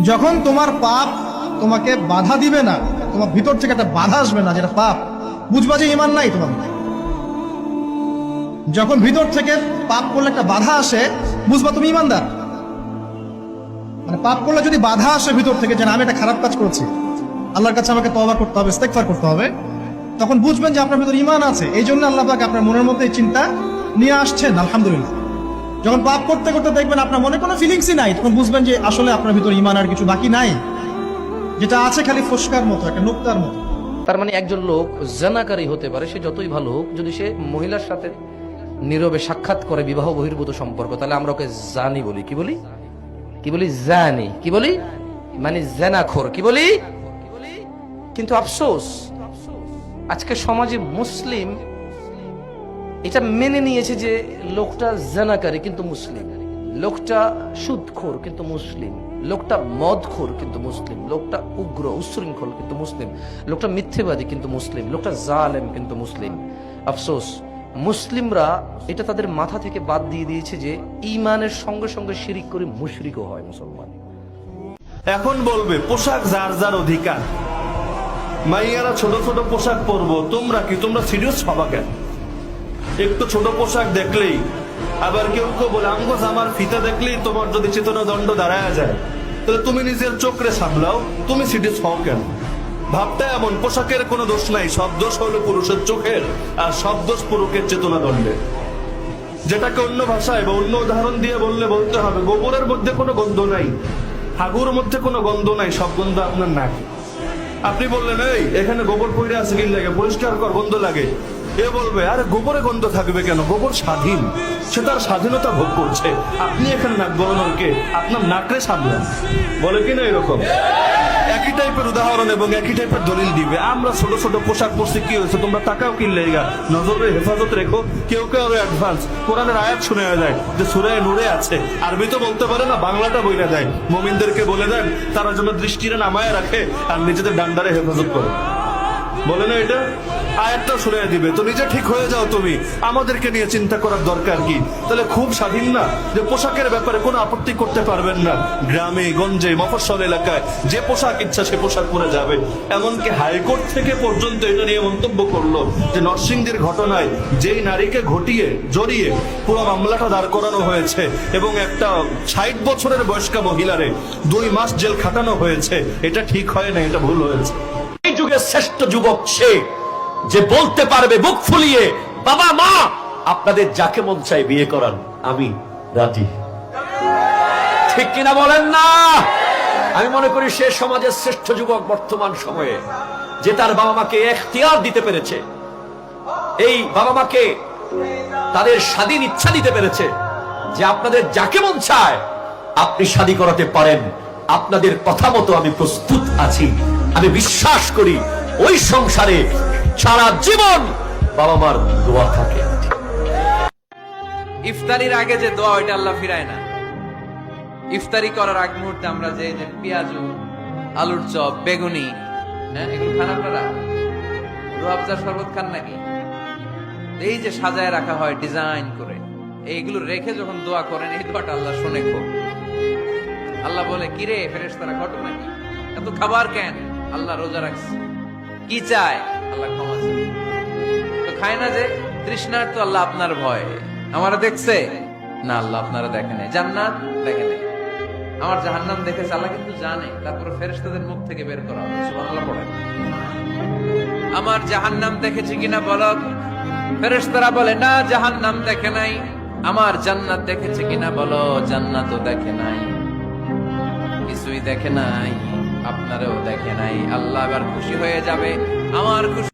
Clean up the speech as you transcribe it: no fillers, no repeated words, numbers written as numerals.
যখন তোমার পাপ তোমাকে বাধা দিবে না, তোমার ভিতর থেকে একটা বাধা আসবে না যেটা পাপ, বুঝবা যে ইমান নাই তোমার মধ্যে। যখন ভিতর থেকে পাপ করলে একটা বাধা আসে, বুঝবা তুমি ইমানদার। মানে পাপ করলে যদি বাধা আসে ভিতর থেকে যে না আমি একটা খারাপ কাজ করছি, আল্লাহর কাছে আমাকে তওবা করতে হবে, ইস্তেগফার করতে হবে, তখন বুঝবেন যে আপনার ভিতর ইমান আছে। এই জন্য আল্লাহ পাক আপনার মনের মধ্যে এই চিন্তা নিয়ে আসছেন। আলহামদুলিল্লাহ। যখন পাপ করতে করতে দেখবেন আপনার মনে কোনো ফিলিংসই নাই, তখন বুঝবেন যে আসলে আপনার ভিতর ইমান আর কিছু বাকি নাই, যেটা আছে খালি ফসকার মতো, একটা নোক্তার মতো। তার মানে একজন লোক জানাকারী হতে পারে, সে যতই ভালো হোক, যদি সে মহিলার সাথে নীরবে সাক্ষাৎ করে বিবাহ বহির্ভূত সম্পর্ক, তাহলে আমরা ওকে জানি বলি। কি বলি? কি বলি? জানি। কি বলি? মানে জানাখোর। কি বলি? কিন্তু আফসোস, আজকে সমাজে মুসলিম এটা মেনে নিয়েছে যে লোকটা জানাকারী কিন্তু মুসলিম, লোকটা সুদখোর কিন্তু মুসলিম, লোকটা মদখোর কিন্তু মুসলিম, লোকটা উগ্র উচ্ছৃঙ্খল কিন্তু মুসলিম, লোকটা মিথ্যেবাদী কিন্তু মুসলিম, লোকটা জালেম কিন্তু মুসলিম। আফসোস, মুসলিমরা এটা তাদের মাথা থেকে বাদ দিয়ে দিয়েছে যে ঈমানের সঙ্গে সঙ্গে শিরিক করে মুশরিকও হয় মুসলমান। এখন বলবে পোশাক যার যার অধিকার, মাইয়ারা ছোট ছোট পোশাক পরবো, তোমরা কি তোমরা সিরিয়াস হবা কেন? একটু ছোট পোশাক দেখলেই, আবার কেউ কেউ বলে আমগো জামার ফিতা দেখলেই তোমার যদি চেতনা দণ্ড দাঁড়ায় যায়, তাহলে তুমি নিজের চোখরে সামলাও, তুমি সিরিয়াস হও কেন? ভাবটা এমন, পোশাকের কোনো দোষ নাই, সব দোষ হলো পুরুষের চোখের, আর সব দোষ পুরুষের চেতনা দণ্ডের। যেটাকে অন্য ভাষায় বা অন্য উদাহরণ দিয়ে বলতে হবে, গোবরের মধ্যে কোনো গন্ধ নাই, হাগুর মধ্যে কোনো গন্ধ নাই, সব গন্ধ আপনার নাকে। আপনি বললেন এই এখানে গোবর পড়ে আছে, কি লাগে, পরিষ্কার কর, গন্ধ লাগে। এ বলবে আরে গোবরে গন্ধ থাকবে কেন, গোবর স্বাধীন, সে তার স্বাধীনতা ভোগ করছে, আপনি এখানে নাক গলানোর কে? আপনার নাকরে সামলান। বলে কিনা এরকম একই টাইপের উদাহরণ এবং একই টাইপের দলিল দিবে। আমরা ছোট ছোট পোশাক পরছি, কি হয়েছে, তোমরা টাকাও কিনলে, নজরের হেফাজত রেখো। কেউ কেউ আরো অ্যাডভান্স কোরআনের আয়াত শুনে যায় যে সূরা নূরে আছে, আরবি তো বলতে পারে না, বাংলাটা বইলা দেয়, মুমিনদেরকে বলে দেন তারা যেন দৃষ্টিরে নামায় রাখে আর নিজেদের ডান্ডারে হেফাজত করে। বলে না এটা আয়াতটা শুনে দিবে, তো নিজে ঠিক হয়ে যাও তুমি, আমাদেরকে নিয়ে চিন্তা করার দরকার কি? তাহলে খুব স্বাধীন না যে পোশাকের ব্যাপারে কোনো আপত্তি করতে পারবেন না, গ্রামে গঞ্জে মফস্বল এলাকায় যে পোশাক ইচ্ছা সে পোশাক পরে যাবে। এমনকি হাইকোর্ট থেকে পর্যন্ত এটা নিয়ে মন্তব্য করলো যে নরসিংদীর ঘটনায় যেই নারীকে জড়িয়ে পুরো মামলাটা দাঁড় করানো হয়েছে এবং একটা 60 বছরের বয়স্কা মহিলারে 2 মাস জেল খাটানো হয়েছে, এটা ঠিক হয় না, এটা ভুল হয়েছে। এই যুগের শ্রেষ্ঠ যুবক সে যে বলতে পারবে মুখ ফুলিয়ে, বাবা মা আপনাদের যাকে মন চাই বিয়ে করান, আমি রাজি। ঠিক কিনা বলেন না? আমি মনে করি সে সমাজের শ্রেষ্ঠ যুবক বর্তমান সময়ে, যে তার বাবা মাকে এখতিয়ার দিতে পেরেছে, এই বাবা মাকে তাদের স্বাধীন ইচ্ছা দিতে পেরেছে যে আপনাদের যাকে মন চায় আপনি শাদী করাতে পারেন, আপনাদের কথা মতো আমি প্রস্তুত আছি। আমি বিশ্বাস করি ওই সংসারে সারা জীবন বাবা মার দোয়া থাকে। ইফতারির আগে যে দোয়া, ওইটা আল্লাহ ফিরায় না। ইফতারি করার আগ মুহূর্তে আমরা যে পেঁয়াজু, আলুর চপ, বেগুনি, এগুলো খান আপনারা? রুয়াবজার শরবত খান নাকি? এই যে সাজায় রাখা হয় ডিজাইন করে, এইগুলো রেখে যখন দোয়া করেন, এই দোয়াটা আল্লাহ শুনে খুব। আল্লাহ বলে কিরে ফেরেশতারা ঘটনা কি, এত খাবার কেন? আল্লাহ রোজা রাখছে, কি চায়? আল্লাহ ক্ষমা চায়। তো খায় না যে তৃষ্ণার, তো আল্লাহ আপনার ভয়, আমারা দেখছে না, আল্লাহ আপনারা দেখে নেই, জান্নাত দেখে নেই, আমার জাহান্নাম দেখেছে আল্লাহ কিন্তু জানে, তারপরে ফেরেশতাদের মুখ থেকে বের করা হবে। সুবহানাল্লাহ পড়েন। আমার জাহান্নাম দেখেছি কিনা বলো? ফেরেশতারা বলে না, জাহান্নাম দেখে নাই। আমার জান্নাত দেখেছে কিনা বলো? জান্নাতও দেখে নাই, কিছুই দেখে নাই, আপনারও দেখে নাই। আল্লাহ এবার খুশি হয়ে যাবে, আমার খুশি